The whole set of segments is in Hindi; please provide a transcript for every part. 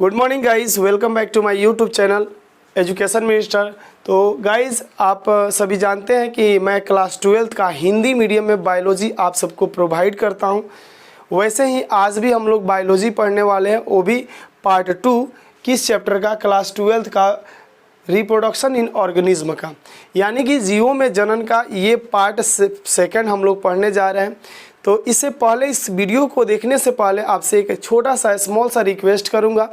Good morning guys, welcome back to my YouTube channel education minister. तो गाइस, आप सभी जानते हैं कि मैं क्लास 12th का हिंदी मीडियम में बायोलॉजी आप सबको प्रोवाइड करता हूं। वैसे ही आज भी हम लोग बायोलॉजी पढ़ने वाले हैं, वो भी पार्ट 2 किस चैप्टर का, क्लास 12th का रिप्रोडक्शन इन ऑर्गेनिज्म का, यानी कि जीवों में जनन का ये पार्ट सेकंड हम लोग पढ़ने जा रहे हैं। तो इससे पहले, इस वीडियो को देखने से पहले आपसे एक छोटा सा स्मॉल सा रिक्वेस्ट करूंगा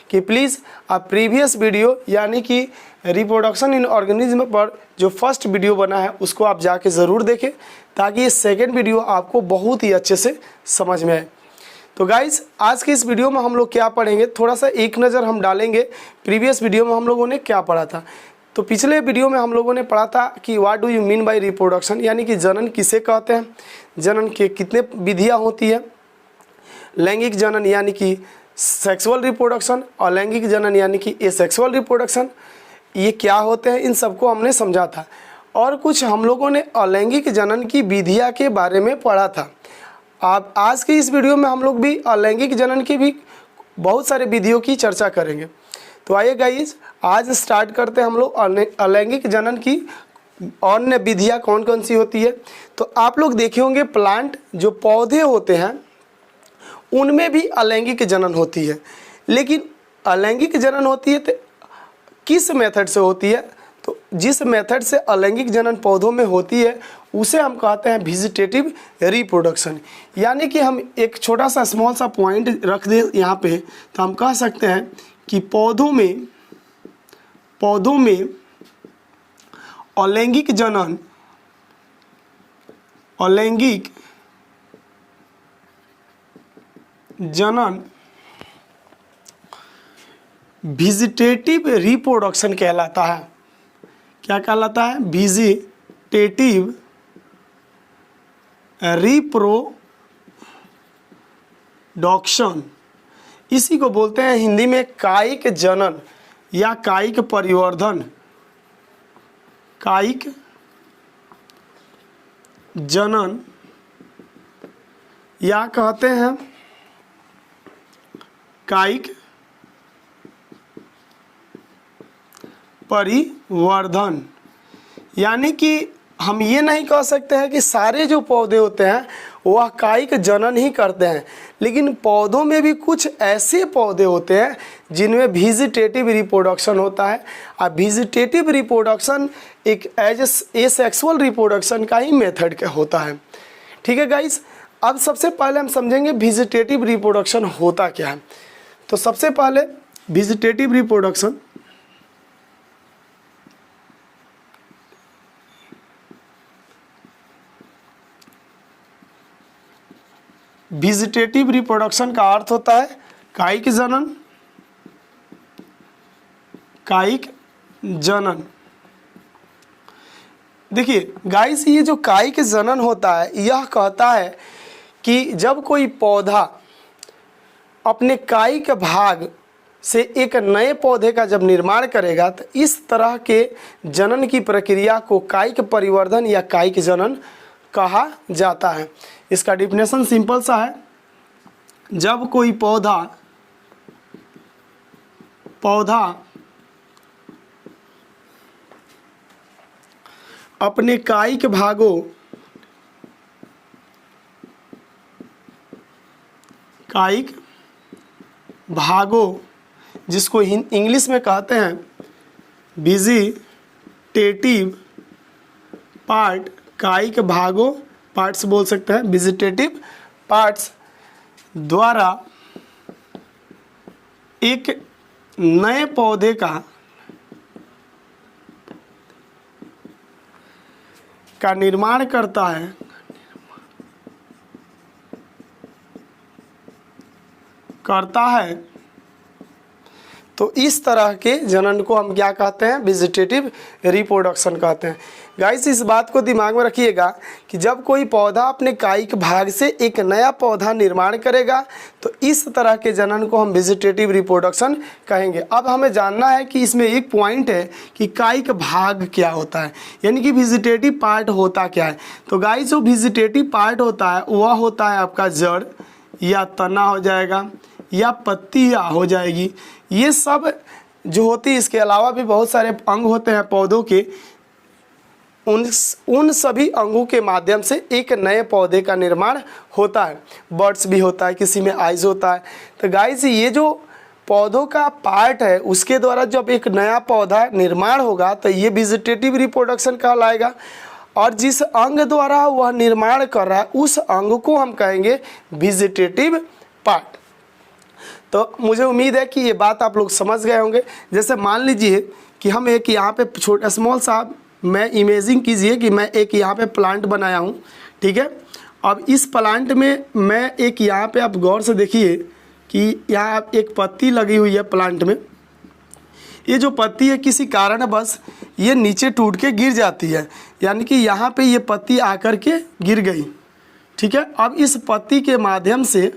कि प्लीज़ आप प्रीवियस वीडियो यानी कि रिप्रोडक्शन इन ऑर्गेनिज्म पर जो फर्स्ट वीडियो बना है उसको आप जाके ज़रूर देखें, ताकि ये सेकेंड वीडियो आपको बहुत ही अच्छे से समझ में आए। तो गाइज़, आज के इस वीडियो में हम लोग क्या पढ़ेंगे, थोड़ा सा एक नज़र हम डालेंगे प्रीवियस वीडियो में हम लोगों ने क्या पढ़ा था। तो पिछले वीडियो में हम लोगों ने पढ़ा था कि what do you mean by reproduction, यानी कि जनन किसे कहते हैं, जनन के कितने विधियाँ होती है, लैंगिक जनन यानी कि सेक्सुअल रिप्रोडक्शन, और लैंगिक जनन यानी कि एसेक्सुअल रिप्रोडक्शन, ये क्या होते हैं, इन सबको हमने समझा था। और कुछ हम लोगों ने अलैंगिक जनन की विधियाँ के बारे में पढ़ा था। आप आज के इस वीडियो में हम लोग भी अलैंगिक जनन की भी बहुत सारे विधियों की चर्चा करेंगे। तो आइए गाइस, आज स्टार्ट करते हैं हम लोग अलैंगिक जनन की अन्य विधियाँ कौन कौन सी होती है। तो आप लोग देखे होंगे प्लांट, जो पौधे होते हैं उनमें भी अलैंगिक जनन होती है। लेकिन अलैंगिक जनन होती है तो किस मेथड से होती है, तो जिस मेथड से अलैंगिक जनन पौधों में होती है उसे हम कहते हैं वेजिटेटिव रिप्रोडक्शन। यानी कि हम एक छोटा सा स्मॉल सा पॉइंट रख दें यहाँ पे, तो हम कह सकते हैं कि पौधों में अलैंगिक जनन वेजिटेटिव रिप्रोडक्शन कहलाता है। क्या कहलाता है? Vegetative reproduction. इसी को बोलते हैं हिंदी में कायिक जनन या कायिक परिवर्धन। कायिक जनन या कहते हैं कायिक परिवर्धन। यानी कि हम ये नहीं कह सकते हैं कि सारे जो पौधे होते हैं वह कायिक जनन ही करते हैं, लेकिन पौधों में भी कुछ ऐसे पौधे होते हैं जिनमें वेजिटेटिव रिप्रोडक्शन होता है। और वेजिटेटिव रिप्रोडक्शन एक एसेक्सुअल रिप्रोडक्शन का ही मेथड होता है। ठीक है गाइस, अब सबसे पहले हम समझेंगे वेजिटेटिव रिप्रोडक्शन होता क्या है। तो सबसे पहले वेजिटेटिव रिप्रोडक्शन वेजिटेटिव रिप्रोडक्शन का अर्थ होता है कायिक जनन। कायिक जनन, देखिए गाइस, ये जो कायिक जनन होता है यह कहता है कि जब कोई पौधा अपने कायिक भाग से एक नए पौधे का जब निर्माण करेगा, तो इस तरह के जनन की प्रक्रिया को कायिक परिवर्धन या कायिक जनन कहा जाता है। इसका डिफिनेशन सिंपल सा है, जब कोई पौधा अपने कायिक भागों जिसको इंग्लिश में कहते हैं वेजिटेटिव पार्ट, कायिक भागों, पार्ट्स बोल सकते हैं, वेजिटेटिव पार्ट्स द्वारा एक नए पौधे का निर्माण करता है, तो इस तरह के जनन को हम क्या कहते हैं? वेजिटेटिव रिप्रोडक्शन कहते हैं। गाइस, इस बात को दिमाग में रखिएगा कि जब कोई पौधा अपने कायिक भाग से एक नया पौधा निर्माण करेगा, तो इस तरह के जनन को हम वेजिटेटिव रिप्रोडक्शन कहेंगे। अब हमें जानना है कि इसमें एक पॉइंट है कि कायिक भाग क्या होता है, यानी कि वेजिटेटिव पार्ट होता क्या है। तो गाइस, जो वेजिटेटिव पार्ट होता है वह होता है आपका जड़ या तना हो जाएगा, या पत्तियाँ हो जाएगी। ये सब जो होती है, इसके अलावा भी बहुत सारे अंग होते हैं पौधों के, उन सभी अंगों के माध्यम से एक नए पौधे का निर्माण होता है। बर्ड्स भी होता है, किसी में आइज होता है। तो गाइस ये जो पौधों का पार्ट है, उसके द्वारा जब एक नया पौधा निर्माण होगा तो ये वेजिटेटिव रिप्रोडक्शन कहलाएगा। और जिस अंग द्वारा वह निर्माण कर रहा है उस अंग को हम कहेंगे वेजिटेटिव पार्ट। तो मुझे उम्मीद है कि ये बात आप लोग समझ गए होंगे। जैसे मान लीजिए कि हम एक यहाँ पे छोटा स्मॉल सा, मैं इमेजिंग कीजिए कि मैं एक यहाँ पे प्लांट बनाया हूँ, ठीक है। अब इस प्लांट में मैं एक यहाँ पे, आप गौर से देखिए कि यहाँ एक पत्ती लगी हुई है प्लांट में। ये जो पत्ती है किसी कारणवश ये नीचे टूट के गिर जाती है, यानी कि यहाँ पे ये पत्ती आकर के गिर गई, ठीक है। अब इस पत्ती के माध्यम से,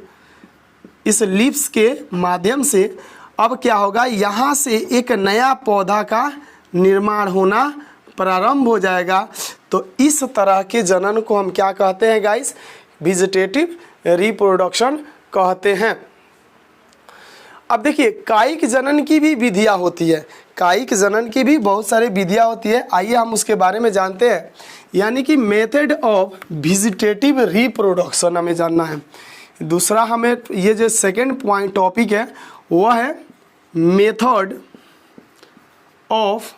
इस लीव्स के माध्यम से अब क्या होगा, यहाँ से एक नया पौधा का निर्माण होना प्रारंभ हो जाएगा। तो इस तरह के जनन को हम क्या कहते हैं गाइस, वेजिटेटिव रिप्रोडक्शन कहते हैं। अब देखिए कायिक जनन की भी विधियाँ होती है, कायिक जनन की भी बहुत सारी विधियाँ होती है। आइए हम उसके बारे में जानते हैं, यानी कि मेथड ऑफ वेजिटेटिव रिप्रोडक्शन हमें जानना है। दूसरा हमें ये जो सेकेंड पॉइंट टॉपिक है वह है मेथड ऑफ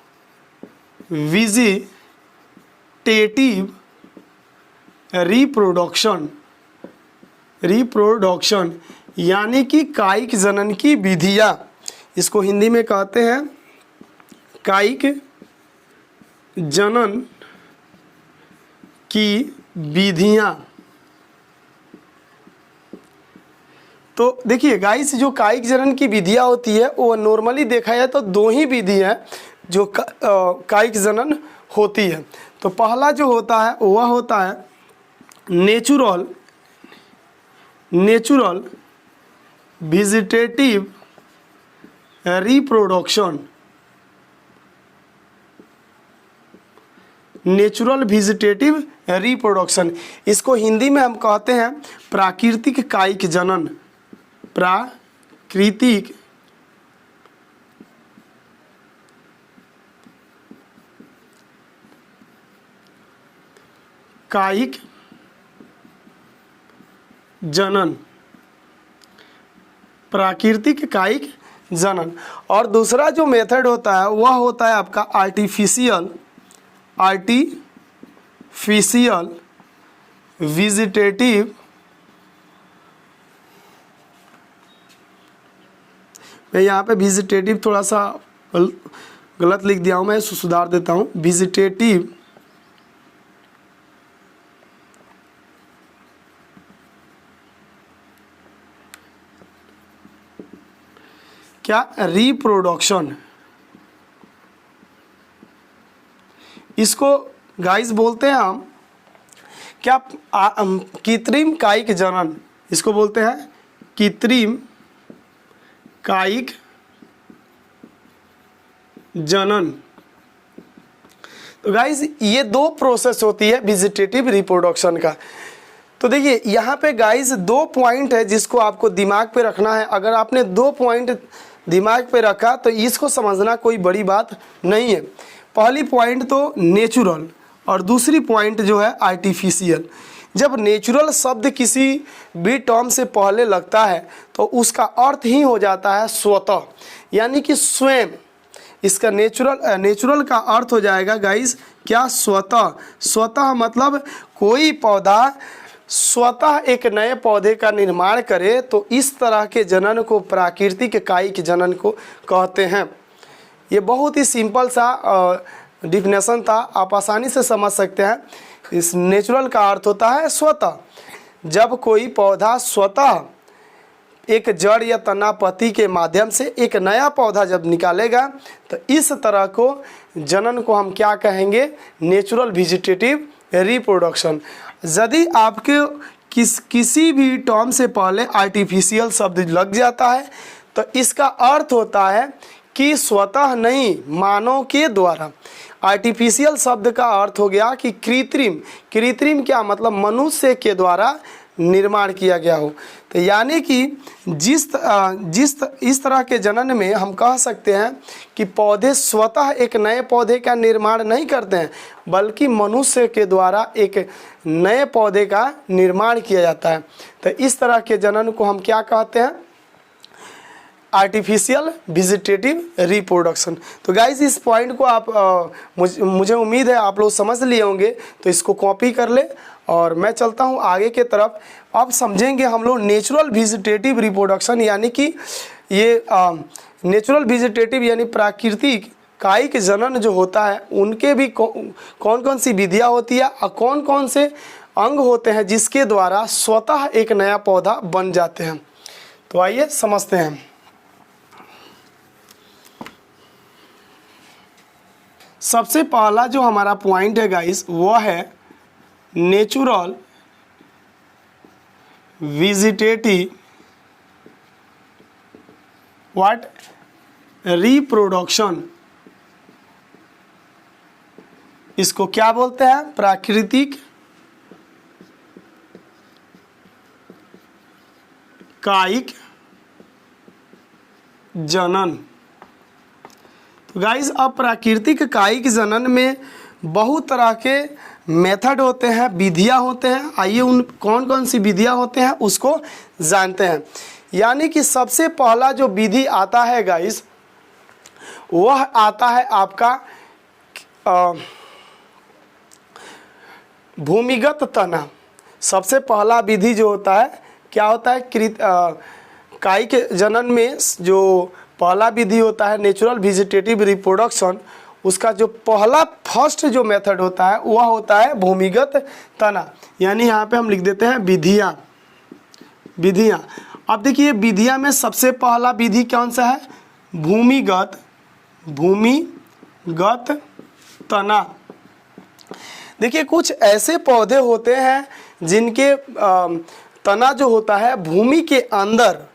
वेजिटेटिव रिप्रोडक्शन यानी कि कायिक जनन की विधियाँ। इसको हिंदी में कहते हैं कायिक जनन की विधियाँ। तो देखिए गाइस, जो कायिक जनन की विधियाँ होती है वो नॉर्मली देखा जाए तो दो ही विधि है जो कायिक जनन होती है। तो पहला जो होता है वह होता है natural vegetative reproduction. Natural vegetative reproduction, इसको हिंदी में हम कहते हैं प्राकृतिक कायिक जनन। प्राकृतिक कायिक जनन, प्राकृतिक कायिक जनन। और दूसरा जो मेथड होता है वह होता है आपका आर्टिफिशियल वेजिटेटिव, मैं यहाँ पे वेजिटेटिव थोड़ा सा गलत लिख दिया हूँ, मैं इसको सुधार देता हूँ। वेजिटेटिव क्या, रिप्रोडक्शन। इसको गाइस बोलते हैं हम क्या, कृत्रिम कायिक जनन। इसको बोलते हैं कृत्रिम कायिक जनन। तो गाइस ये दो प्रोसेस होती है वेजिटेटिव रिप्रोडक्शन का। तो देखिए यहाँ पे गाइस दो पॉइंट है जिसको आपको दिमाग पे रखना है। अगर आपने दो पॉइंट दिमाग पे रखा तो इसको समझना कोई बड़ी बात नहीं है। पहली पॉइंट तो नेचुरल और दूसरी पॉइंट जो है आर्टिफिशियल। जब नेचुरल शब्द किसी भी टर्म से पहले लगता है तो उसका अर्थ ही हो जाता है स्वतः, यानी कि स्वयं। इसका नेचुरल का अर्थ हो जाएगा गाइस क्या, स्वतः। स्वतः मतलब कोई पौधा स्वतः एक नए पौधे का निर्माण करे तो इस तरह के जनन को प्राकृतिक कायिक जनन को कहते हैं। ये बहुत ही सिंपल सा डिफिनेशन था, आप आसानी से समझ सकते हैं। इस नेचुरल का अर्थ होता है स्वतः। जब कोई पौधा स्वतः एक जड़ या तना पत्ती के माध्यम से एक नया पौधा जब निकालेगा तो इस तरह को जनन को हम क्या कहेंगे, नेचुरल वेजिटेटिव रिप्रोडक्शन। यदि आपके किसी भी टर्म से पहले आर्टिफिशियल शब्द लग जाता है तो इसका अर्थ होता है कि स्वतः नहीं, मानव के द्वारा। आर्टिफिशियल शब्द का अर्थ हो गया कि कृत्रिम। कृत्रिम क्या मतलब, मनुष्य के द्वारा निर्माण किया गया हो। तो यानी कि इस तरह के जनन में हम कह सकते हैं कि पौधे स्वतः एक नए पौधे का निर्माण नहीं करते हैं, बल्कि मनुष्य के द्वारा एक नए पौधे का निर्माण किया जाता है। तो इस तरह के जनन को हम क्या कहते हैं? Artificial vegetative reproduction. तो गाइस इस पॉइंट को आप मुझे उम्मीद है आप लोग समझ लिए होंगे, तो इसको कॉपी कर ले और मैं चलता हूँ आगे के तरफ। अब समझेंगे हम लोग नेचुरल वेजिटेटिव रिप्रोडक्शन, यानी कि ये नेचुरल वेजिटेटिव यानी प्राकृतिक कायिक जनन जो होता है उनके भी कौन कौन सी विधियाँ होती है और कौन कौन से अंग होते हैं जिसके द्वारा स्वतः एक नया पौधा बन जाते हैं। तो आइए समझते हैं। सबसे पहला जो हमारा पॉइंट है गाइस वह है नेचुरल वेजिटेटिव रिप्रोडक्शन। इसको क्या बोलते हैं? प्राकृतिक कायिक जनन। तो गाइस अब प्राकृतिक कायिक जनन में बहुत तरह के मेथड होते हैं, विधियां होते हैं। आइए उन कौन कौन सी विधियां होते हैं उसको जानते हैं। यानी कि सबसे पहला जो विधि आता है गाइस वह आता है आपका भूमिगत तना। सबसे पहला विधि जो होता है क्या होता है? कायिक जनन में जो पहला विधि होता है नेचुरल वेजिटेटिव रिप्रोडक्शन, उसका जो पहला फर्स्ट जो मेथड होता है वह होता है भूमिगत तना। यानी यहाँ पे हम लिख देते हैं विधियाँ। अब देखिए विधियाँ में सबसे पहला विधि कौन सा है? भूमिगत तना। देखिए कुछ ऐसे पौधे होते हैं जिनके तना जो होता है भूमि के अंदर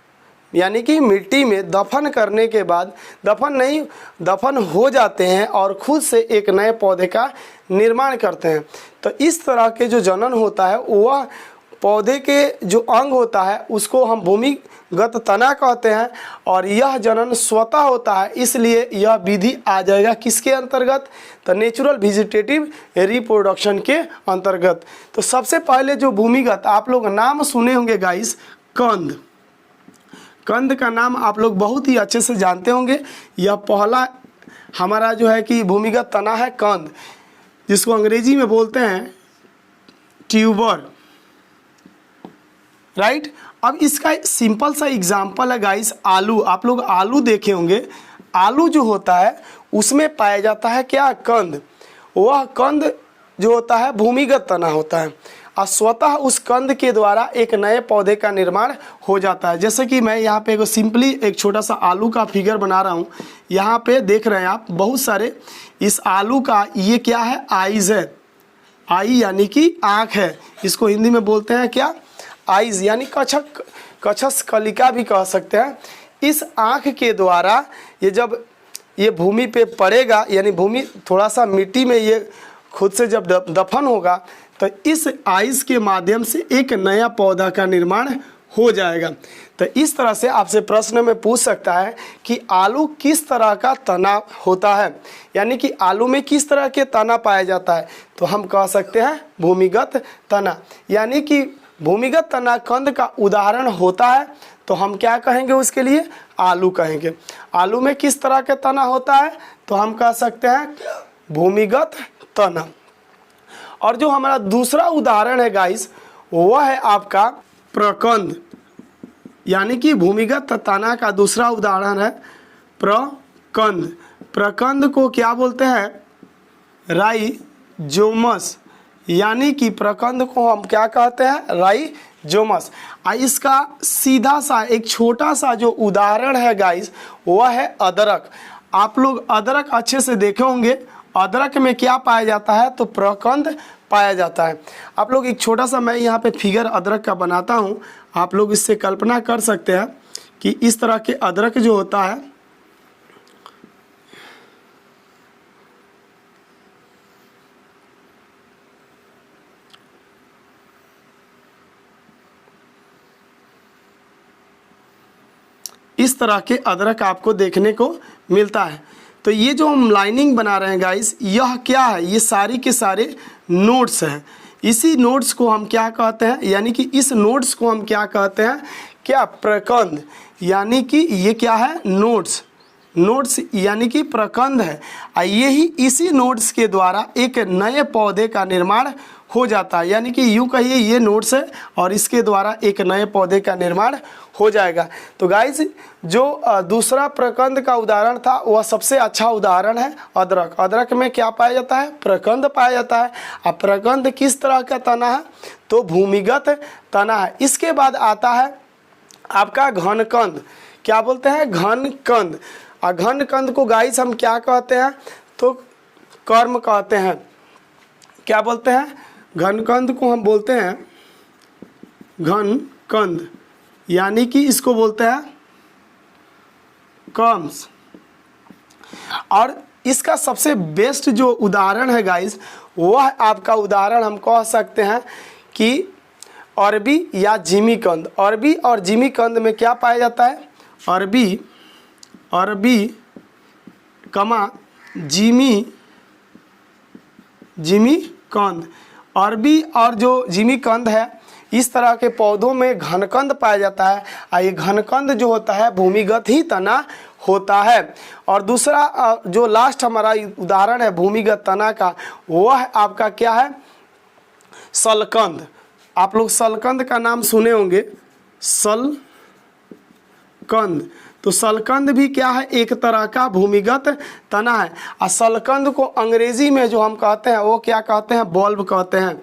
यानी कि मिट्टी में दफन करने के बाद दफन हो जाते हैं और खुद से एक नए पौधे का निर्माण करते हैं। तो इस तरह के जो जनन होता है वह पौधे के जो अंग होता है उसको हम भूमिगत तना कहते हैं और यह जनन स्वतः होता है, इसलिए यह विधि आ जाएगा किसके अंतर्गत? तो नेचुरल वेजिटेटिव रिप्रोडक्शन के अंतर्गत। तो सबसे पहले जो भूमिगत, आप लोग नाम सुने होंगे गाइस, कंद का नाम आप लोग बहुत ही अच्छे से जानते होंगे। यह पहला हमारा जो है कि भूमिगत तना है कंद, जिसको अंग्रेजी में बोलते हैं ट्यूबर, राइट। अब इसका सिंपल सा एग्जांपल है गाइस आलू। आप लोग आलू देखे होंगे, आलू जो होता है उसमें पाया जाता है क्या? कंद। वह कंद जो होता है भूमिगत तना होता है और स्वतः उस कंद के द्वारा एक नए पौधे का निर्माण हो जाता है। जैसे कि मैं यहाँ पे सिंपली एक छोटा सा आलू का फिगर बना रहा हूँ। यहाँ पे देख रहे हैं आप बहुत सारे, इस आलू का ये क्या है? आइज है। आई यानी कि आँख है, इसको हिंदी में बोलते हैं क्या? आइज, यानी कच्छस कलिका भी कह सकते हैं। इस आँख के द्वारा ये जब ये भूमि पे पड़ेगा, यानी भूमि थोड़ा सा मिट्टी में ये खुद से जब दफन होगा तो इस आइज के माध्यम से एक नया पौधा का निर्माण हो जाएगा। तो इस तरह से आपसे प्रश्न में पूछ सकता है कि आलू किस तरह का तना होता है, यानी कि आलू में किस तरह के तना पाया जाता है? तो हम कह सकते हैं भूमिगत तना। यानी कि भूमिगत तना कंद का उदाहरण होता है तो हम क्या कहेंगे उसके लिए? आलू कहेंगे। आलू में किस तरह के तना होता है? तो हम कह सकते हैं भूमिगत तना। और जो हमारा दूसरा उदाहरण है गाइस वह है आपका प्रकंद, यानी कि भूमिगत तना का दूसरा उदाहरण है प्रकंद। प्रकंद को क्या बोलते हैं? राइजोमस, यानी कि प्रकंद को हम क्या कहते हैं? राइजोमस। इसका सीधा सा एक छोटा सा जो उदाहरण है गाइस वह है अदरक। आप लोग अदरक अच्छे से देखे होंगे, अदरक में क्या पाया जाता है? तो प्रकंद पाया जाता है। आप लोग एक छोटा सा मैं यहाँ पे फिगर अदरक का बनाता हूँ, आप लोग इससे कल्पना कर सकते हैं कि इस तरह के अदरक जो होता है इस तरह के अदरक आपको देखने को मिलता है। तो ये जो हम लाइनिंग बना रहे हैं गाइस, यह क्या है, ये सारी के सारे नोट्स हैं। इसी नोट्स को हम क्या कहते हैं, यानी कि इस नोट्स को हम क्या कहते हैं, क्या, प्रकंद। यानी कि ये क्या है, नोट्स यानी कि प्रकंद है। यही इसी नोट्स के द्वारा एक नए पौधे का निर्माण हो जाता है। यानी कि यूँ कहिए ये नोट्स है और इसके द्वारा एक नए पौधे का निर्माण हो जाएगा। तो गाइस जो दूसरा प्रकंद का उदाहरण था वह सबसे अच्छा उदाहरण है अदरक। अदरक में क्या पाया जाता है, प्रकंद पाया जाता है। अब प्रकंद किस तरह का तना है, तो भूमिगत तना है। इसके बाद आता है आपका घनकंद। क्या बोलते हैं, घनकंद। और घनकंद को गाइस हम क्या कहते हैं, तो कर्म कहते हैं। क्या बोलते हैं, घनकंद को हम बोलते हैं घनकंद, यानी कि इसको बोलते हैं कर्म्स। और इसका सबसे बेस्ट जो उदाहरण है गाइस, वह आपका उदाहरण हम कह सकते हैं कि अरबी या जिमीकंद। अरबी और जिमीकंद में क्या पाया जाता है, अरबी कमा जिमीकंद। अरबी और जो जिमीकंद है, इस तरह के पौधों में घनकंद पाया जाता है। और ये घनकंद जो होता है भूमिगत ही तना होता है। और दूसरा जो लास्ट हमारा उदाहरण है भूमिगत तना का, वह आपका क्या है, सलकंद। आप लोग सलकंद का नाम सुने होंगे, सलकंद। तो सलकंद भी क्या है, एक तरह का भूमिगत तना है। और सलकंद को अंग्रेजी में जो हम कहते हैं वो क्या कहते हैं, बल्ब कहते हैं।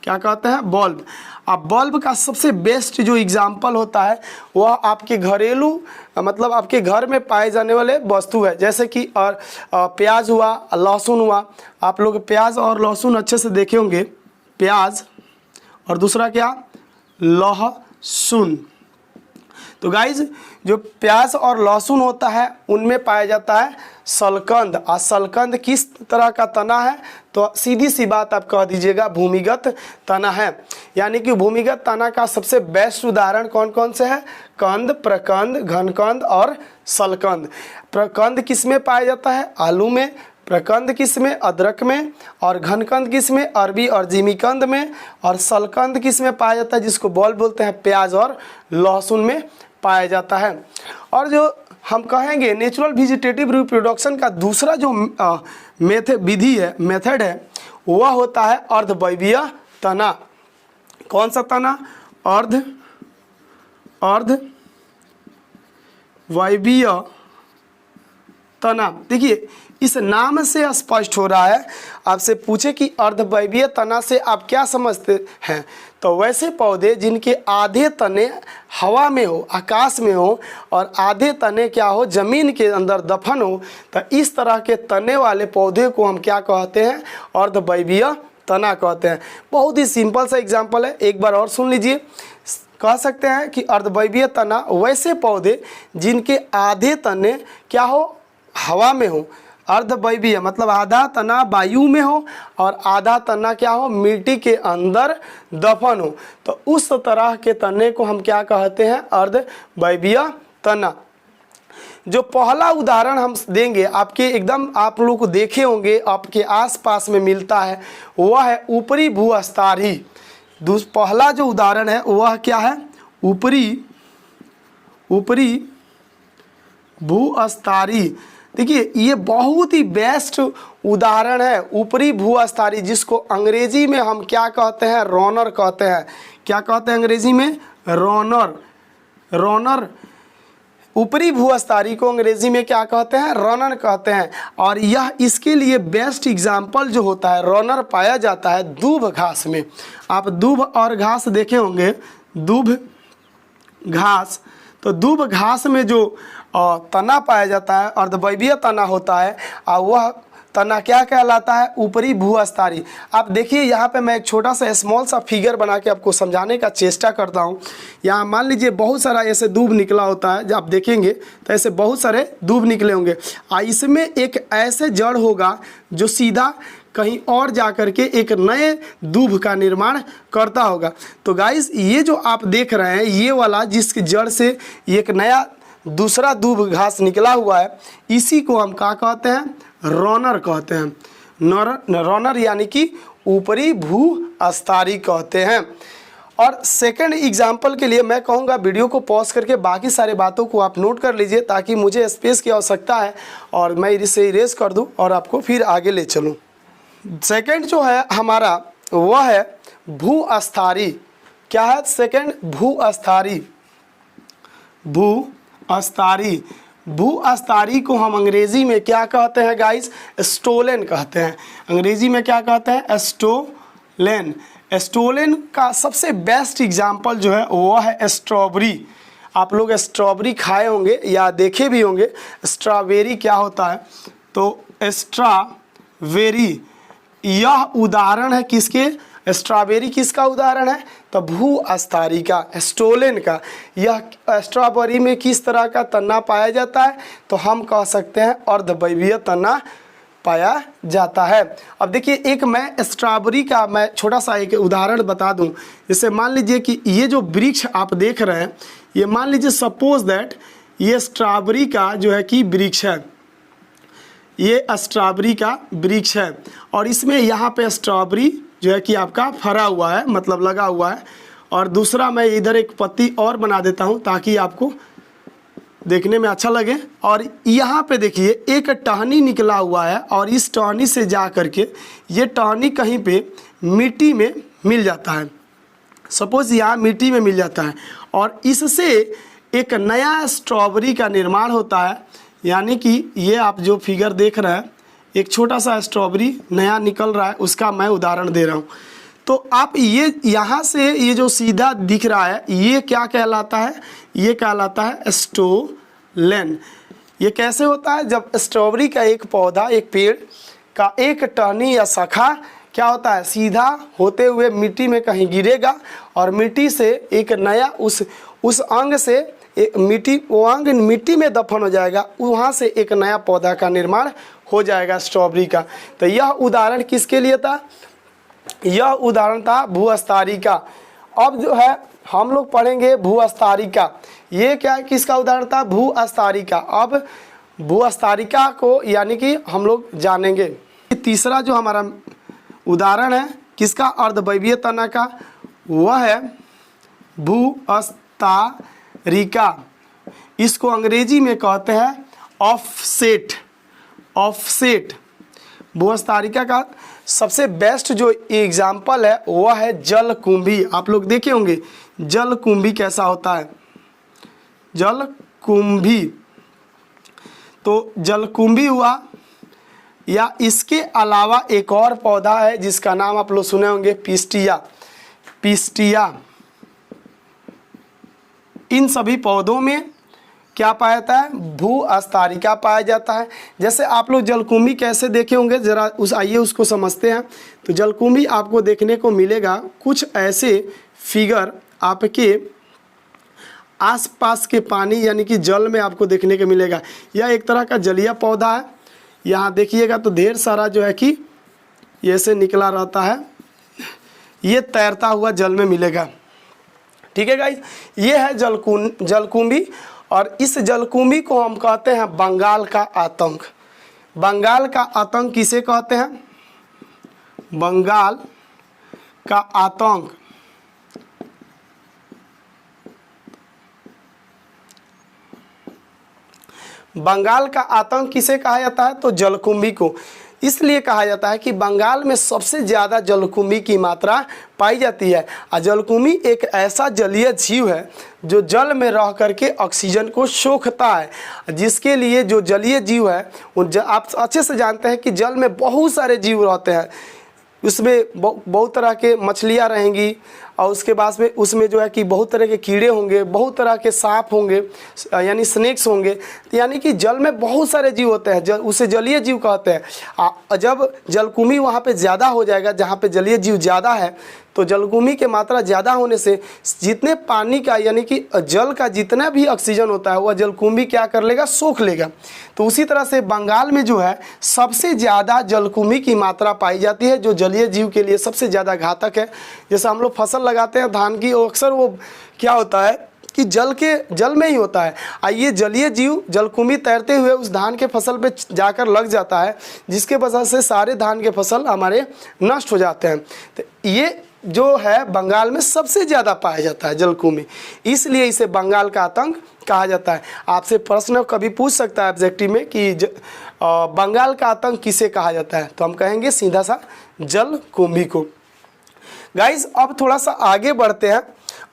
क्या कहते हैं, बल्ब। अब बल्ब का सबसे बेस्ट जो एग्जाम्पल होता है वह आपके घरेलू मतलब आपके घर में पाए जाने वाले वस्तु है, जैसे कि और प्याज हुआ, लहसुन हुआ। आप लोग प्याज और लहसुन अच्छे से देखे होंगे, प्याज और दूसरा क्या, लहसुन। तो गाइज जो प्याज और लहसुन होता है उनमें पाया जाता है सलकंद। और सलकंद किस तरह का तना है, तो सीधी सी बात आप कह दीजिएगा भूमिगत तना है। यानी कि भूमिगत तना का सबसे बेस्ट उदाहरण कौन कौन से है, कंद, प्रकंद, घनकंद और सलकंद। प्रकंद किस में पाया जाता है, आलू में। प्रकंद किस में, अदरक में। और घनकंद किस में, अरबी और जिमीकंद में। और सलकंद किस में पाया जाता है, जिसको बल्ब बोलते हैं, प्याज और लहसुन में पाया जाता है। और जो हम कहेंगे नेचुरल वेजिटेटिव रिप्रोडक्शन का दूसरा जो विधि है, मेथड है, वह होता है अर्धवायवीय तना। कौन सा तना, अर्धवायवीय तना। देखिए इस नाम से स्पष्ट हो रहा है, आपसे पूछे कि अर्धवायवीय तना से आप क्या समझते हैं, तो वैसे पौधे जिनके आधे तने हवा में हो, आकाश में हो, और आधे तने क्या हो, ज़मीन के अंदर दफन हो, तो इस तरह के तने वाले पौधे को हम क्या कहते हैं, अर्धवायवीय तना कहते हैं। बहुत ही सिंपल सा एग्जाम्पल है, एक बार और सुन लीजिए। कह सकते हैं कि अर्धवायवीय तना वैसे पौधे जिनके आधे तने क्या हो, हवा में हो। अर्धवायवीय मतलब आधा तना वायु में हो और आधा तना क्या हो, मिट्टी के अंदर दफन हो। तो उस तरह के तने को हम क्या कहते हैं, अर्धवायवीय तना। जो पहला उदाहरण हम देंगे आपके एकदम, आप लोग को देखे होंगे आपके आसपास में मिलता है, वह है ऊपरी भूस्तरीय। पहला जो उदाहरण है वह क्या है, ऊपरी भूस्तरीय। देखिए ये बहुत ही बेस्ट उदाहरण है ऊपरी भूस्तरीय, जिसको अंग्रेजी में हम क्या कहते हैं, रॉनर कहते हैं। क्या कहते हैं अंग्रेजी में, रॉनर। ऊपरी भूस्तरीय को अंग्रेजी में क्या कहते हैं, रॉनर कहते हैं। और यह इसके लिए बेस्ट एग्जाम्पल जो होता है, रॉनर पाया जाता है दूब घास में। आप दूब और घास देखे होंगे, दूब घास। तो दूब घास में जो तना पाया जाता है, अर्धवायवीय तना होता है, और वह तना क्या कहलाता है, ऊपरी भूस्तरीय। आप देखिए यहाँ पे मैं एक छोटा सा स्मॉल सा फिगर बना के आपको समझाने का चेष्टा करता हूँ। यहाँ मान लीजिए बहुत सारा ऐसे दूब निकला होता है, जब आप देखेंगे तो ऐसे बहुत सारे दूब निकले होंगे। इसमें एक ऐसे जड़ होगा जो सीधा कहीं और जा कर के एक नए दूब का निर्माण करता होगा। तो गाइस ये जो आप देख रहे हैं, ये वाला जिसकी जड़ से एक नया दूसरा दूब घास निकला हुआ है, इसी को हम क्या कहते हैं, रॉनर कहते हैं। रॉनर यानी कि ऊपरी भूअस्तारी कहते हैं। और सेकंड एग्जाम्पल के लिए मैं कहूँगा वीडियो को पॉज करके बाकी सारे बातों को आप नोट कर लीजिए, ताकि मुझे स्पेस की आवश्यकता है और मैं इसे इरेज कर दूं और आपको फिर आगे ले चलूं। सेकंड जो है हमारा वह है भूअस्तारी। क्या है सेकंड? भूअस्तारी। भूअस्तारी, भूअस्तारी को हम अंग्रेजी में क्या कहते हैं गाइस? स्टोलेन कहते हैं। अंग्रेजी में क्या कहते हैं? स्टोलेन। स्टोलेन का सबसे बेस्ट एग्जाम्पल जो है वो है स्ट्रॉबेरी। आप लोग स्ट्रॉबेरी खाए होंगे या देखे भी होंगे। स्ट्रॉबेरी क्या होता है? तो स्ट्रॉबेरी यह उदाहरण है किसके? स्ट्रॉबेरी किसका उदाहरण है? तो भूअस्तारी का, स्टोलेन का। यह स्ट्रॉबेरी में किस तरह का तना पाया जाता है? तो हम कह सकते हैं अर्धवायवीय तना पाया जाता है। अब देखिए एक मैं स्ट्रॉबेरी का मैं छोटा सा एक उदाहरण बता दूं। जैसे मान लीजिए कि ये जो वृक्ष आप देख रहे हैं, ये मान लीजिए सपोज दैट ये स्ट्रॉबेरी का जो है कि वृक्ष है, ये स्ट्रॉबेरी का वृक्ष है और इसमें यहाँ पे स्ट्रॉबेरी जो है कि आपका फरा हुआ है, मतलब लगा हुआ है। और दूसरा मैं इधर एक पत्ती और बना देता हूँ ताकि आपको देखने में अच्छा लगे। और यहाँ पे देखिए एक टहनी निकला हुआ है और इस टहनी से जा करके ये टहनी कहीं पे मिट्टी में मिल जाता है। सपोज यहाँ मिट्टी में मिल जाता है और इससे एक नया स्ट्रॉबेरी का निर्माण होता है। यानी कि ये आप जो फिगर देख रहे हैं, एक छोटा सा स्ट्रॉबेरी नया निकल रहा है, उसका मैं उदाहरण दे रहा हूँ। तो आप ये यहाँ से ये जो सीधा दिख रहा है ये क्या कहलाता है? ये कहलाता है स्टोलेन। ये कैसे होता है? जब स्ट्रॉबेरी का एक पौधा, एक पेड़ का एक टहनी या शाखा क्या होता है, सीधा होते हुए मिट्टी में कहीं गिरेगा और मिट्टी से एक नया उस अंग से वो अंग मिट्टी में दफन हो जाएगा, वहाँ से एक नया पौधा का निर्माण हो जाएगा स्ट्रॉबेरी का। तो यह उदाहरण किसके लिए था? यह उदाहरण था भूअस्तारी का। अब जो है हम लोग पढ़ेंगे भूअस्तारी का। ये क्या किसका उदाहरण था? भूअस्तारी का। अब भूअस्तारिका को यानी कि हम लोग जानेंगे। तीसरा जो हमारा उदाहरण है किसका? अर्धवायवीय तना का, वह है भूअस्तारिका। इसको अंग्रेजी में कहते हैं ऑफसेट। ऑफसेट भूअस्तारिका का सबसे बेस्ट जो एग्जाम्पल है वह है जलकुंभी। आप लोग देखे होंगे जलकुंभी कैसा होता है। जलकुंभी, तो जलकुंभी हुआ, या इसके अलावा एक और पौधा है जिसका नाम आप लोग सुने होंगे पिस्टिया। पिस्टिया, इन सभी पौधों में क्या पाया जाता है? भूअस्तारिका पाया जाता है। जैसे आप लोग जलकुंभी कैसे देखे होंगे, जरा आइए उसको समझते हैं। तो जलकुंभी आपको देखने को मिलेगा कुछ ऐसे फिगर आपके आसपास के पानी यानी कि जल में आपको देखने को मिलेगा। यह एक तरह का जलीय पौधा है। यहाँ देखिएगा तो ढेर सारा जो है कि ये से निकला रहता है, ये तैरता हुआ जल में मिलेगा। ठीक है गाइस, ये है जलकुंभी। और इस जलकुंभी को हम कहते हैं बंगाल का आतंक। बंगाल का आतंक किसे कहते हैं? बंगाल का आतंक। बंगाल का आतंक किसे कहा जाता है? तो जलकुंभी को। इसलिए कहा जाता है कि बंगाल में सबसे ज़्यादा जलकुंभी की मात्रा पाई जाती है। और जलकुंभी एक ऐसा जलीय जीव है जो जल में रह करके ऑक्सीजन को सोखता है, जिसके लिए जो जलीय जीव है आप अच्छे से जानते हैं कि जल में बहुत सारे जीव रहते हैं। उसमें बहुत तरह के मछलियाँ रहेंगी और उसके बाद में उसमें जो है कि बहुत तरह के कीड़े होंगे, बहुत तरह के सांप होंगे, यानी स्नेक्स होंगे। यानी कि जल में बहुत सारे जीव होते हैं, उसे जलीय जीव कहते हैं। जब जलकुंभी वहाँ पे ज़्यादा हो जाएगा, जहाँ पे जलीय जीव ज़्यादा है, तो जलकुंभी की मात्रा ज़्यादा होने से जितने पानी का यानी कि जल का जितना भी ऑक्सीजन होता है वह जलकुंभी क्या कर लेगा? सोख लेगा। तो उसी तरह से बंगाल में जो है सबसे ज़्यादा जलकुंभी की मात्रा पाई जाती है, जो जलीय जीव के लिए सबसे ज़्यादा घातक है। जैसे हम लोग फसल लगाते हैं धान की, अक्सर वो क्या होता है कि जल में ही होता है। ये जलीय जीव जलकुंभी तैरते हुए उस धान के फसल पे जाकर लग जाता है, जिसके वजह से सारे धान के फसल हमारे नष्ट हो जाते हैं। तो ये जो है बंगाल में सबसे ज़्यादा पाया जाता है जलकुंभी, इसलिए इसे बंगाल का आतंक कहा जाता है। आपसे प्रश्न कभी पूछ सकता है ऑब्जेक्टिव में कि बंगाल का आतंक किसे कहा जाता है, तो हम कहेंगे सीधा सा जलकुंभी को। गाइज अब थोड़ा सा आगे बढ़ते हैं।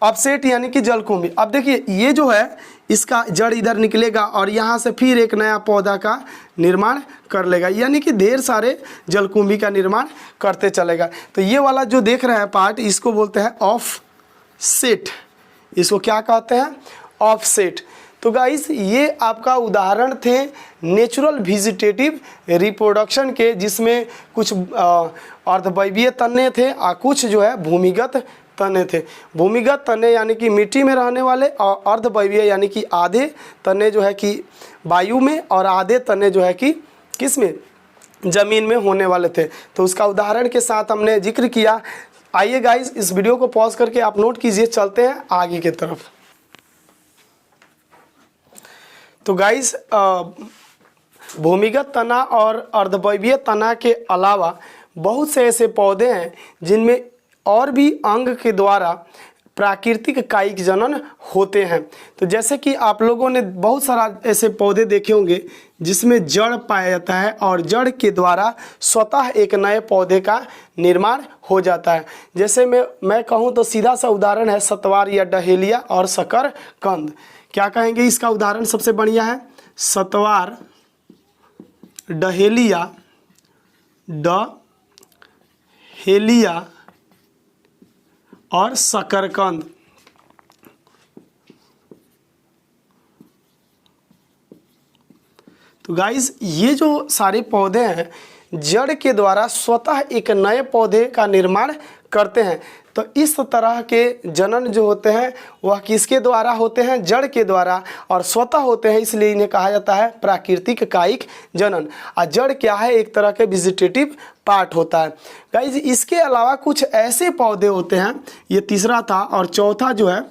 अपसेट यानी कि जलकुंभी। अब देखिए ये जो है इसका जड़ इधर निकलेगा और यहाँ से फिर एक नया पौधा का निर्माण कर लेगा, यानी कि ढेर सारे जलकुंभी का निर्माण करते चलेगा। तो ये वाला जो देख रहे हैं पार्ट, इसको बोलते हैं ऑफसेट। इसको क्या कहते हैं? ऑफसेट। तो गाइस ये आपका उदाहरण थे नेचुरल वेजिटेटिव रिप्रोडक्शन के, जिसमें कुछ अर्धवायवीय तने थे और कुछ जो है भूमिगत तने थे। भूमिगत तने यानी कि मिट्टी में रहने वाले, और अर्धवायवीय यानी कि आधे तने जो है कि वायु में और आधे तने जो है कि किस में, ज़मीन में होने वाले थे। तो उसका उदाहरण के साथ हमने जिक्र किया। आइए गाइस इस वीडियो को पॉज करके आप नोट कीजिए, चलते हैं आगे की तरफ। तो गाइस भूमिगत तना और अर्धवायवीय तना के अलावा बहुत से ऐसे पौधे हैं जिनमें और भी अंग के द्वारा प्राकृतिक कायिक जनन होते हैं। तो जैसे कि आप लोगों ने बहुत सारा ऐसे पौधे देखे होंगे जिसमें जड़ पाया जाता है और जड़ के द्वारा स्वतः एक नए पौधे का निर्माण हो जाता है। जैसे मैं कहूँ तो सीधा सा उदाहरण है सतवार या डहेलिया और शकरकंद। क्या कहेंगे इसका उदाहरण सबसे बढ़िया है? सतवार, डहेलिया, डहेलिया और शकरकंद। तो गाइस ये जो सारे पौधे हैं जड़ के द्वारा स्वतः एक नए पौधे का निर्माण करते हैं। तो इस तरह के जनन जो होते हैं वह किसके द्वारा होते हैं? जड़ के द्वारा, और स्वतः होते हैं, इसलिए इन्हें कहा जाता है प्राकृतिक कायिक जनन। और जड़ क्या है? एक तरह के वेजिटेटिव पार्ट होता है। गाइस इसके अलावा कुछ ऐसे पौधे होते हैं, ये तीसरा था, और चौथा जो है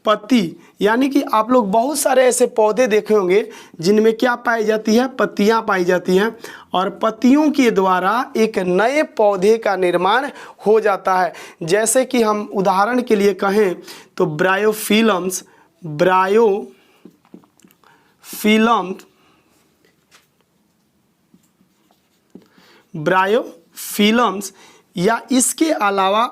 पत्ती, यानी कि आप लोग बहुत सारे ऐसे पौधे देखे होंगे जिनमें क्या पाई जाती है? पत्तियां पाई जाती हैं, और पत्तियों के द्वारा एक नए पौधे का निर्माण हो जाता है। जैसे कि हम उदाहरण के लिए कहें तो ब्रायोफिलम्स, ब्रायोफिलम्स या इसके अलावा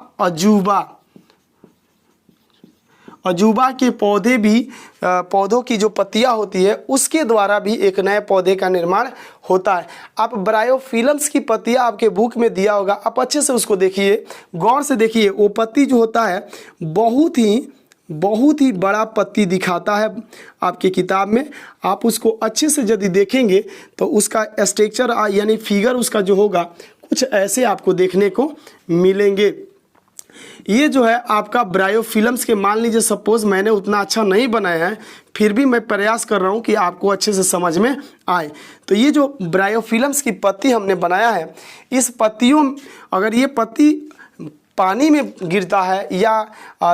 अजूबा के पौधे भी, पौधों की जो पत्तियां होती है उसके द्वारा भी एक नए पौधे का निर्माण होता है। आप ब्रायोफिलम्स की पत्तियां आपके बुक में दिया होगा, आप अच्छे से उसको देखिए, गौर से देखिए। वो पत्ती जो होता है बहुत ही बड़ा पत्ती दिखाता है आपके किताब में। आप उसको अच्छे से यदि देखेंगे तो उसका स्ट्रक्चर यानी फिगर उसका जो होगा कुछ ऐसे आपको देखने को मिलेंगे। ये जो है आपका ब्रायोफिलम्स के, मान लीजिए सपोज मैंने उतना अच्छा नहीं बनाया है, फिर भी मैं प्रयास कर रहा हूँ कि आपको अच्छे से समझ में आए। तो ये जो ब्रायोफिलम्स की पत्ती हमने बनाया है, इस पत्तियों, अगर ये पत्ती पानी में गिरता है या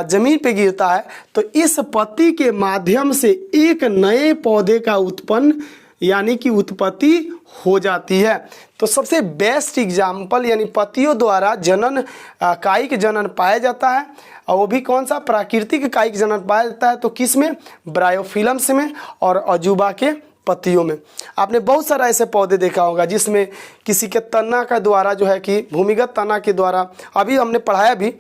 ज़मीन पे गिरता है तो इस पत्ती के माध्यम से एक नए पौधे का उत्पन्न यानी कि उत्पत्ति हो जाती है। तो सबसे बेस्ट एग्जाम्पल यानी पत्तियों द्वारा जनन, कायिक जनन पाया जाता है, और वो भी कौन सा? प्राकृतिक कायिक जनन पाया जाता है। तो किस में? ब्रायोफिलम्स में और अजूबा के पत्तियों में। आपने बहुत सारा ऐसे पौधे देखा होगा जिसमें किसी के तना का द्वारा जो है कि भूमिगत तना के द्वारा, अभी हमने पढ़ाया भी,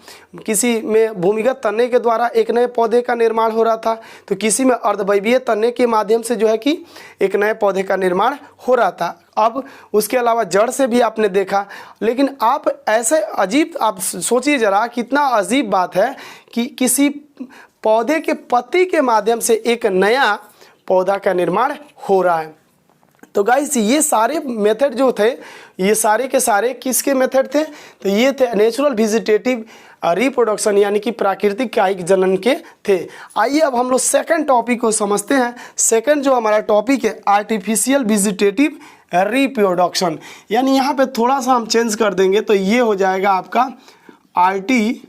किसी में भूमिगत तने के द्वारा एक नए पौधे का निर्माण हो रहा था, तो किसी में अर्धवायवीय तने के माध्यम से जो है कि एक नए पौधे का निर्माण हो रहा था। अब उसके अलावा जड़ से भी आपने देखा। लेकिन आप ऐसे अजीब, आप सोचिए ज़रा कितना अजीब बात है कि किसी पौधे के पत्ती के माध्यम से एक नया पौधा का निर्माण हो रहा है। तो गाइस ये सारे मेथड जो थे, ये सारे के सारे किसके मेथड थे? तो ये थे नेचुरल वेजिटेटिव रिप्रोडक्शन यानी कि प्राकृतिक कायिक जनन के थे। आइए अब हम लोग सेकंड टॉपिक को समझते हैं। सेकंड जो हमारा टॉपिक है आर्टिफिशियल वेजिटेटिव रिप्रोडक्शन, यानी यहाँ पे थोड़ा सा हम चेंज कर देंगे तो ये हो जाएगा आपका आर्टिफिशियल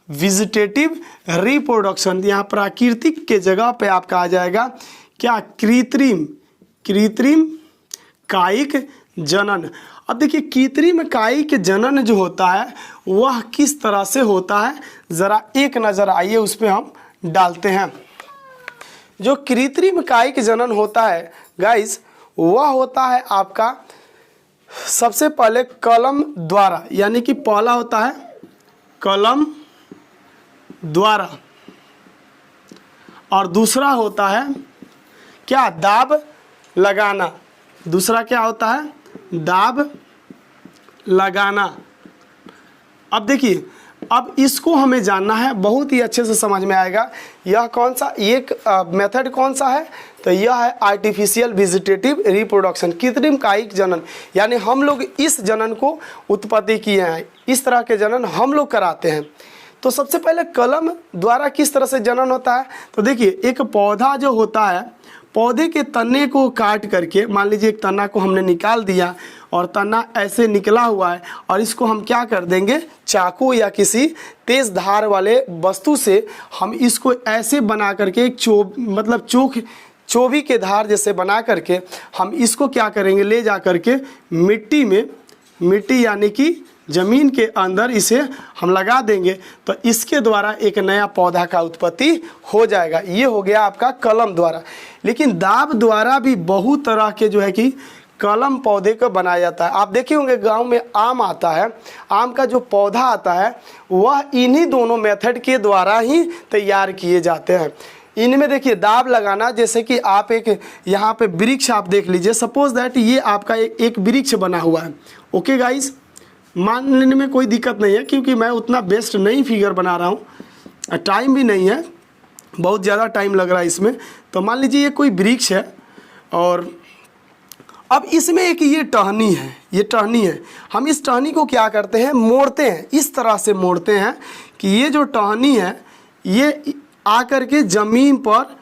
वेजिटेटिव रिप्रोडक्शन, यहाँ प्राकृतिक के जगह पे आपका आ जाएगा क्या, कृत्रिम कायिक जनन। अब देखिए कृत्रिम कायिक जनन जो होता है वह किस तरह से होता है, ज़रा एक नज़र आइए उस पर हम डालते हैं। जो कृत्रिम कायिक जनन होता है गाइस, वह होता है आपका सबसे पहले कलम द्वारा, यानी कि पहला होता है कलम द्वारा और दूसरा होता है क्या, दाब लगाना। दूसरा क्या होता है, दाब लगाना। अब देखिए, अब इसको हमें जानना है, बहुत ही अच्छे से समझ में आएगा। यह कौन सा एक मेथड कौन सा है, तो यह है आर्टिफिशियल वेजिटेटिव रिप्रोडक्शन, कृत्रिम कायिक जनन। यानी हम लोग इस जनन को उत्पत्ति किए हैं, इस तरह के जनन हम लोग कराते हैं। तो सबसे पहले कलम द्वारा किस तरह से जनन होता है, तो देखिए एक पौधा जो होता है, पौधे के तने को काट करके, मान लीजिए एक तना को हमने निकाल दिया और तना ऐसे निकला हुआ है, और इसको हम क्या कर देंगे, चाकू या किसी तेज़ धार वाले वस्तु से हम इसको ऐसे बना करके एक चोभी के धार जैसे बना करके हम इसको क्या करेंगे, ले जा करके मिट्टी यानी कि ज़मीन के अंदर इसे हम लगा देंगे, तो इसके द्वारा एक नया पौधा का उत्पत्ति हो जाएगा। ये हो गया आपका कलम द्वारा। लेकिन दाब द्वारा भी बहुत तरह के जो है कि कलम पौधे को बनाया जाता है। आप देखे होंगे गांव में आम आता है, आम का जो पौधा आता है वह इन्हीं दोनों मेथड के द्वारा ही तैयार किए जाते हैं। इनमें देखिए दाब लगाना, जैसे कि आप एक यहाँ पे वृक्ष आप देख लीजिए, सपोज दैट ये आपका एक वृक्ष बना हुआ है। ओके गाइस, मान लेने में कोई दिक्कत नहीं है, क्योंकि मैं उतना बेस्ट नहीं फिगर बना रहा हूँ, टाइम भी नहीं है, बहुत ज़्यादा टाइम लग रहा है इसमें। तो मान लीजिए ये कोई वृक्ष है और अब इसमें एक ये टहनी है, हम इस टहनी को क्या करते हैं, मोड़ते हैं, इस तरह से मोड़ते हैं कि ये जो टहनी है ये आकर के ज़मीन पर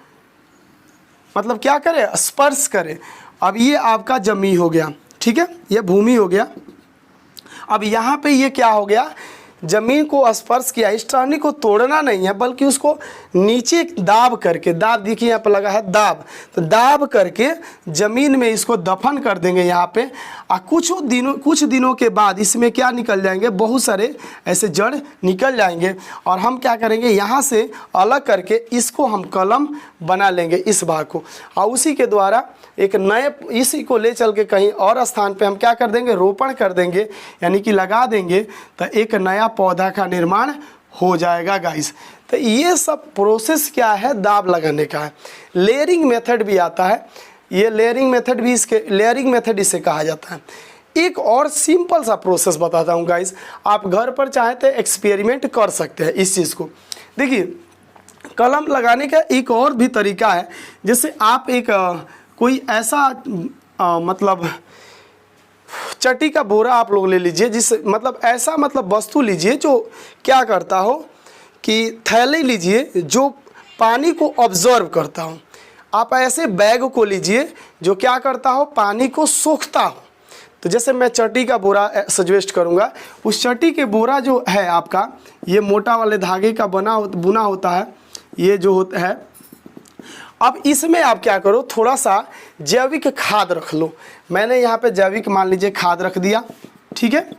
मतलब क्या करे, स्पर्श करे। अब ये आपका ज़मीन हो गया, ठीक है, ये भूमि हो गया। अब यहाँ पे ये क्या हो गया, ज़मीन को स्पर्श किया। इस टहनी को तोड़ना नहीं है, बल्कि उसको नीचे दाब करके, दाब देखिए यहाँ पर लगा है दाब, तो दाब करके ज़मीन में इसको दफन कर देंगे यहाँ पे। और कुछ दिनों के बाद इसमें क्या निकल जाएंगे, बहुत सारे ऐसे जड़ निकल जाएंगे, और हम क्या करेंगे, यहाँ से अलग करके इसको हम कलम बना लेंगे इस भाग को, और उसी के द्वारा एक नए, इसी को ले चल के कहीं और स्थान पे हम क्या कर देंगे, रोपण कर देंगे, यानी कि लगा देंगे, तो एक नया पौधा का निर्माण हो जाएगा गाइस। तो ये सब प्रोसेस क्या है, दाब लगाने का है। लेयरिंग मेथड भी आता है, ये लेयरिंग मेथड इसे कहा जाता है। एक और सिंपल सा प्रोसेस बताता हूँ गाइस, आप घर पर चाहे तो एक्सपेरिमेंट कर सकते हैं इस चीज़ को। देखिए कलम लगाने का एक और भी तरीका है, जैसे आप एक कोई ऐसा मतलब चट्टी का बोरा आप लोग ले लीजिए, जिस मतलब ऐसा मतलब वस्तु लीजिए जो क्या करता हो कि थैली लीजिए जो पानी को ऑब्जर्व करता हो। आप ऐसे बैग को लीजिए जो क्या करता हो, पानी को सोखता हो। तो जैसे मैं चट्टी का बोरा सजेस्ट करूँगा, उस चट्टी के बोरा जो है आपका, ये मोटा वाले धागे का बुना होता है, ये जो होता है। अब इसमें आप क्या करो, थोड़ा सा जैविक खाद रख लो। मैंने यहाँ पे जैविक मान लीजिए खाद रख दिया, ठीक है,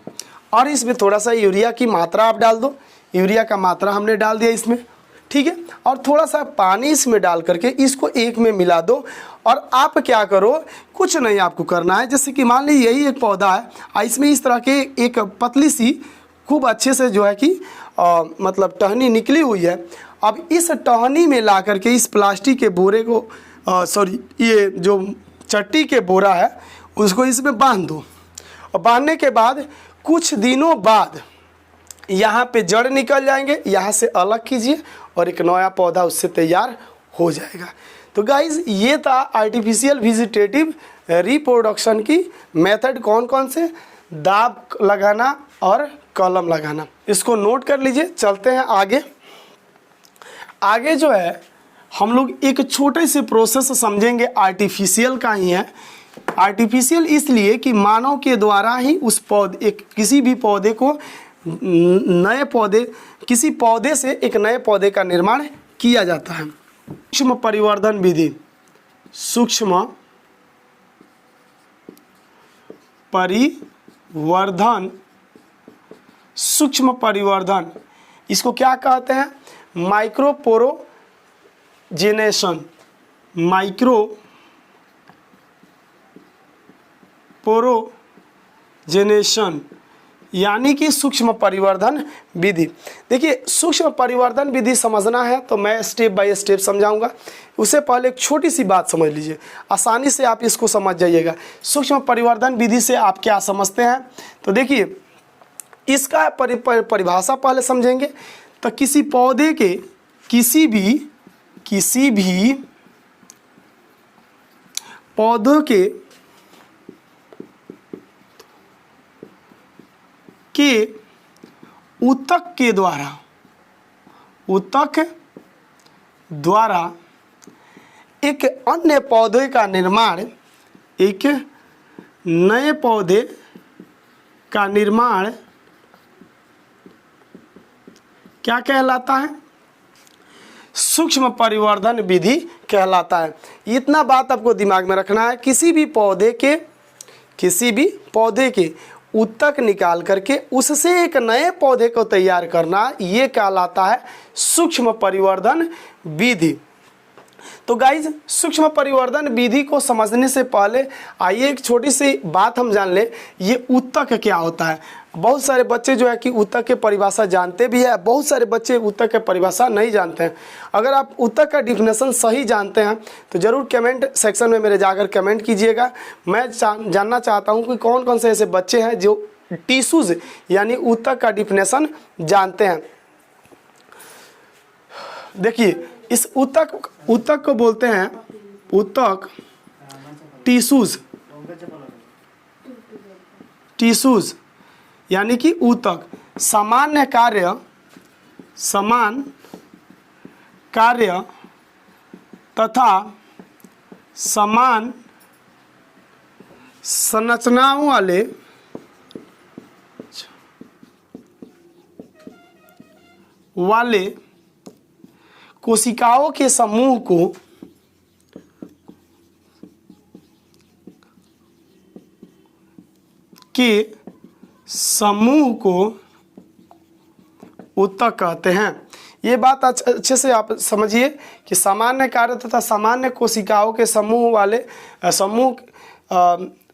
और इसमें थोड़ा सा यूरिया की मात्रा आप डाल दो। यूरिया का मात्रा हमने डाल दिया इसमें, ठीक है, और थोड़ा सा पानी इसमें डाल करके इसको एक में मिला दो। और आप क्या करो, कुछ नहीं आपको करना है, जैसे कि मान लीजिए यही एक पौधा है, इसमें इस तरह के एक पतली सी खूब अच्छे से जो है कि मतलब टहनी निकली हुई है। अब इस टहनी में ला करके इस प्लास्टिक के बोरे को ये जो चट्टी के बोरा है उसको इसमें बांध दो, और बांधने के बाद कुछ दिनों बाद यहाँ पे जड़ निकल जाएंगे, यहाँ से अलग कीजिए और एक नया पौधा उससे तैयार हो जाएगा। तो गाइज ये था आर्टिफिशियल वेजिटेटिव रिप्रोडक्शन की मेथड, कौन कौन से, दाब लगाना और कलम लगाना। इसको नोट कर लीजिए। चलते हैं आगे जो है हम लोग एक छोटे से प्रोसेस समझेंगे, आर्टिफिशियल का ही है। आर्टिफिशियल इसलिए कि मानव के द्वारा ही उस किसी भी पौधे को नए पौधे, किसी पौधे से एक नए पौधे का निर्माण किया जाता है। सूक्ष्म परिवर्धन विधि, सूक्ष्म परिवर्धन, सूक्ष्म परिवर्धन, इसको क्या कहते हैं? माइक्रोपोरोजेनेशन, माइक्रोपोरोजेनेशन यानी कि सूक्ष्म परिवर्धन विधि। देखिए, सूक्ष्म परिवर्धन विधि समझना है तो मैं स्टेप बाय स्टेप समझाऊंगा। उससे पहले एक छोटी सी बात समझ लीजिए, आसानी से आप इसको समझ जाइएगा। सूक्ष्म परिवर्धन विधि से आप क्या समझते हैं? तो देखिए, इसका परिभाषा पहले समझेंगे। तो किसी पौधे के किसी भी पौधों के ऊतक द्वारा एक अन्य पौधे का निर्माण, एक नए पौधे का निर्माण क्या कहलाता है? सूक्ष्म परिवर्धन विधि कहलाता है। इतना बात आपको दिमाग में रखना है। किसी भी पौधे के ऊतक निकाल करके उससे एक नए पौधे को तैयार करना, ये कहलाता है सूक्ष्म परिवर्धन विधि। तो गाइज, सूक्ष्म परिवर्धन विधि को समझने से पहले आइए एक छोटी सी बात हम जान लें, ये ऊतक क्या होता है। बहुत सारे बच्चे जो है कि ऊतक के परिभाषा जानते भी है, बहुत सारे बच्चे ऊतक के परिभाषा नहीं जानते हैं। अगर आप ऊतक का डिफिनेशन सही जानते हैं तो ज़रूर कमेंट सेक्शन में मेरे जाकर कमेंट कीजिएगा। मैं जानना चाहता हूँ कि कौन कौन से ऐसे बच्चे हैं जो टिश्यूज़ यानी ऊतक का डिफिनेशन जानते हैं। देखिए, इस ऊतक को बोलते हैं ऊतक, टिश्यूज़ यानी कि ऊतक सामान्य कार्य तथा समान संरचनाओं वाले कोशिकाओं के समूह को ऊतक कहते हैं। ये बात अच्छे से आप समझिए कि सामान्य कार्य तथा सामान्य कोशिकाओं के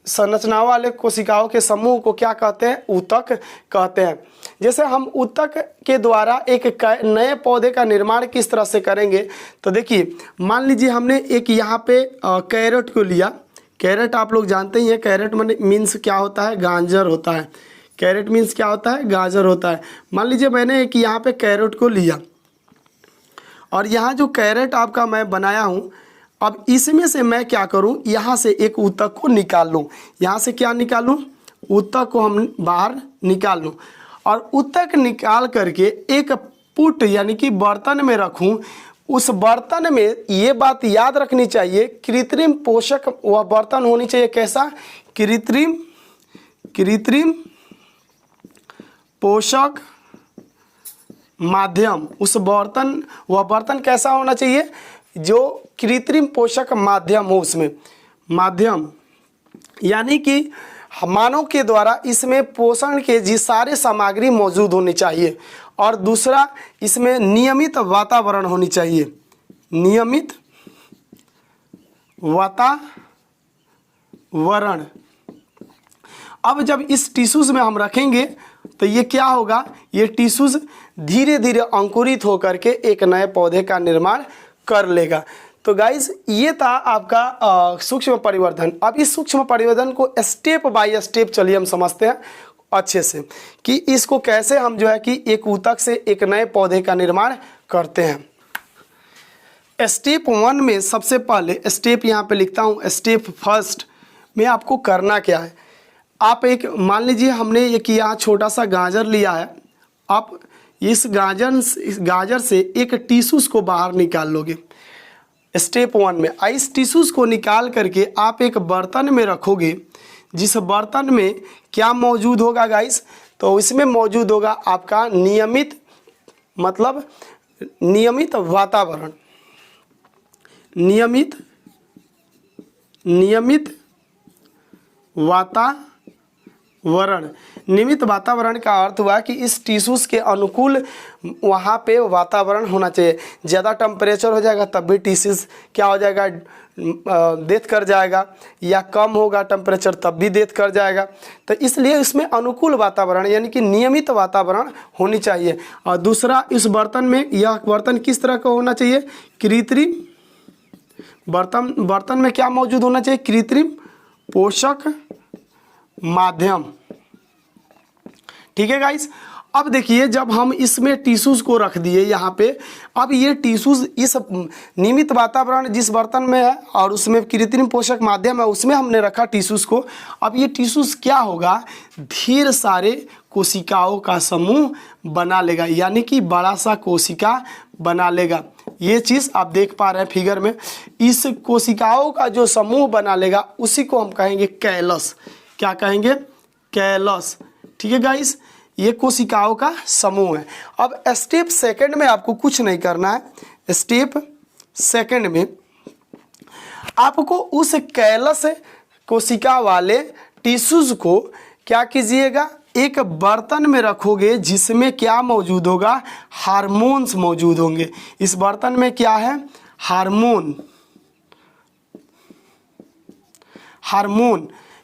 संरचनाओं वाले कोशिकाओं के समूह को क्या कहते हैं? ऊतक कहते हैं। जैसे हम ऊतक के द्वारा एक नए पौधे का निर्माण किस तरह से करेंगे, तो देखिए, मान लीजिए हमने एक यहाँ पे कैरेट को लिया। कैरेट आप लोग जानते ही हैं, कैरेट मीन्स क्या होता है? गाजर होता है। कैरेट मीन्स क्या होता है? गाजर होता है। मान लीजिए मैंने एक यहाँ पे कैरेट को लिया और यहाँ जो कैरेट आपका मैं बनाया हूँ, अब इसमें से मैं क्या करूँ? यहाँ से एक ऊतक को निकाल लूँ। यहाँ से क्या निकालूँ? ऊतक को हम बाहर निकाल लूँ और ऊतक निकाल करके एक पुट यानी कि बर्तन में रखूँ। उस बर्तन में ये बात याद रखनी चाहिए, कृत्रिम पोषक वह बर्तन होनी चाहिए। कैसा? कृत्रिम पोषक माध्यम। वह बर्तन कैसा होना चाहिए? जो कृत्रिम पोषक माध्यम हो, उसमें माध्यम यानी कि मानव के द्वारा इसमें पोषण के जी सारे सामग्री मौजूद होनी चाहिए। और दूसरा, इसमें नियमित वातावरण होनी चाहिए। नियमित वातावरण। अब जब इस टिश्यूज़ में हम रखेंगे तो ये क्या होगा? ये टिश्यूज़ धीरे धीरे अंकुरित होकर के एक नए पौधे का निर्माण कर लेगा। तो गाइज, ये था आपका सूक्ष्म परिवर्धन। अब इस सूक्ष्म परिवर्धन को स्टेप बाय स्टेप चलिए हम समझते हैं अच्छे से कि इसको कैसे हम जो है कि एक ऊतक से एक नए पौधे का निर्माण करते हैं। स्टेप 1 में सबसे पहले स्टेप यहाँ पे लिखता हूँ, स्टेप फर्स्ट में आपको करना क्या है? आप एक मान लीजिए हमने एक यहाँ छोटा सा गाजर लिया है। आप इस गाजर से एक टिश्यूज़ को बाहर निकाल लोगे स्टेप 1 में। इस टिश्यूज़ को निकाल करके आप एक बर्तन में रखोगे, जिस बर्तन में क्या मौजूद होगा गाइस? तो इसमें मौजूद होगा आपका नियमित, मतलब नियमित वातावरण, नियमित वातावरण। नियमित वातावरण का अर्थ हुआ कि इस टिश्यूज़ के अनुकूल वहाँ पे वातावरण होना चाहिए। ज़्यादा टेम्परेचर हो जाएगा तब भी टिश्यूज़ क्या हो जाएगा, डेथ कर जाएगा, या कम होगा टेम्परेचर तब भी डेथ कर जाएगा। तो इसलिए इसमें अनुकूल वातावरण यानी कि नियमित वातावरण होनी चाहिए। और दूसरा, इस बर्तन में, यह बर्तन किस तरह का होना चाहिए, कृत्रिम बर्तन में क्या मौजूद होना चाहिए, कृत्रिम पोषक माध्यम। ठीक है गाइस। अब देखिए, जब हम इसमें टिश्यूज़ को रख दिए यहाँ पे, अब ये टिश्यूज़ इस नियमित वातावरण जिस बर्तन में है और उसमें कृत्रिम पोषक माध्यम है, उसमें हमने रखा टिश्यूज़ को। अब ये टिश्यूज़ क्या होगा, ढेर सारे कोशिकाओं का समूह बना लेगा, यानी कि बड़ा सा कोशिका बना लेगा। ये चीज़ आप देख पा रहे हैं फिगर में। इस कोशिकाओं का जो समूह बना लेगा उसी को हम कहेंगे कैलस। क्या कहेंगे, कैलस। ठीक है गाइस, ये कोशिकाओं का समूह है। अब स्टेप सेकंड में आपको कुछ नहीं करना है। स्टेप सेकंड में आपको उस कैलस कोशिका वाले टिश्यूज़ को क्या कीजिएगा, एक बर्तन में रखोगे जिसमें क्या मौजूद होगा, हार्मोन्स मौजूद होंगे। इस बर्तन में क्या है, हार्मोन,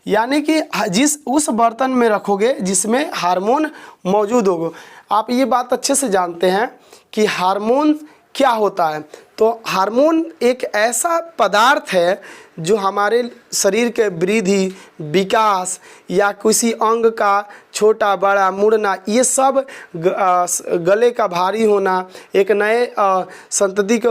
यानी कि जिस उस बर्तन में रखोगे जिसमें हार्मोन मौजूद होगा। आप ये बात अच्छे से जानते हैं कि हार्मोन क्या होता है। तो हार्मोन एक ऐसा पदार्थ है जो हमारे शरीर के वृद्धि, विकास या किसी अंग का छोटा बड़ा मुड़ना, ये सब गले का भारी होना, एक नए संतति के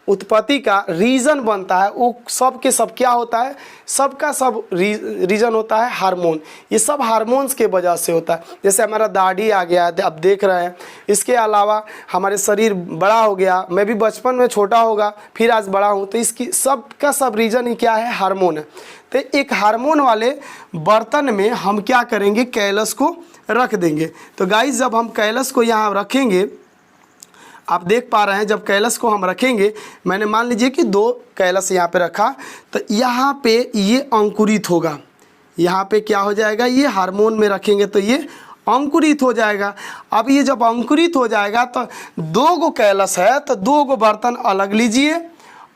उत्पत्ति का रीज़न बनता है। वो सब के सब क्या होता है, सबका सब रीज़न होता है हार्मोन। ये सब हार्मोन्स के वजह से होता है। जैसे हमारा दाढ़ी आ गया है, अब देख रहे हैं। इसके अलावा हमारे शरीर बड़ा हो गया, मैं भी बचपन में छोटा होगा फिर आज बड़ा हूँ, तो इसकी सब का सब रीज़न ही क्या है, हार्मोन है। तो एक हार्मोन वाले बर्तन में हम क्या करेंगे, कैलस को रख देंगे। तो गाइस, जब हम कैलस को यहाँ रखेंगे, आप देख पा रहे हैं, जब कैलस को हम रखेंगे, मैंने मान लीजिए कि 2 कैलस यहाँ पे रखा, तो यहाँ पे ये अंकुरित होगा। यहाँ पे क्या हो जाएगा, ये हार्मोन में रखेंगे तो ये अंकुरित हो जाएगा। अब ये जब अंकुरित हो जाएगा तो 2 गो कैलस है, तो 2 गो बर्तन अलग लीजिए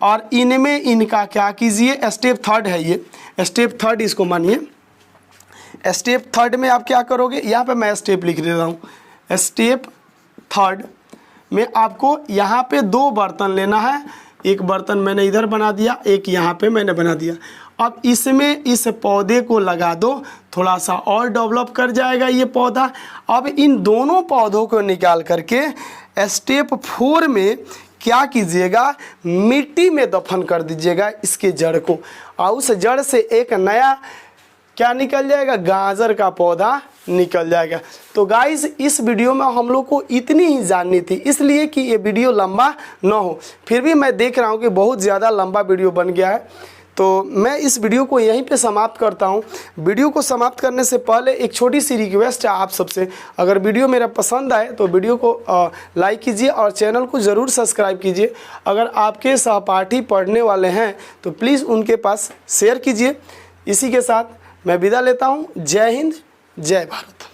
और इनमें इनका क्या कीजिए, स्टेप थर्ड है ये, स्टेप थर्ड इसको मानिए। स्टेप थर्ड में आप क्या करोगे, यहाँ पे मैं स्टेप लिख देता हूँ। स्टेप थर्ड में आपको यहाँ पे 2 बर्तन लेना है। एक बर्तन मैंने इधर बना दिया, एक यहाँ पे मैंने बना दिया। अब इसमें इस पौधे को लगा दो, थोड़ा सा और डेवलप कर जाएगा ये पौधा। अब इन दोनों पौधों को निकाल करके स्टेप 4 में क्या कीजिएगा, मिट्टी में दफन कर दीजिएगा इसके जड़ को, और उस जड़ से एक नया क्या निकल जाएगा, गाजर का पौधा निकल जाएगा। तो गाइस, इस वीडियो में हम लोग को इतनी ही जाननी थी, इसलिए कि ये वीडियो लंबा ना हो। फिर भी मैं देख रहा हूँ कि बहुत ज़्यादा लंबा वीडियो बन गया है, तो मैं इस वीडियो को यहीं पे समाप्त करता हूँ। वीडियो को समाप्त करने से पहले एक छोटी सी रिक्वेस्ट है आप सबसे, अगर वीडियो मेरा पसंद आए तो वीडियो को लाइक कीजिए और चैनल को ज़रूर सब्सक्राइब कीजिए। अगर आपके सहपाठी पढ़ने वाले हैं तो प्लीज़ उनके पास शेयर कीजिए। इसी के साथ मैं विदा लेता हूँ। जय हिंद, जय भारत।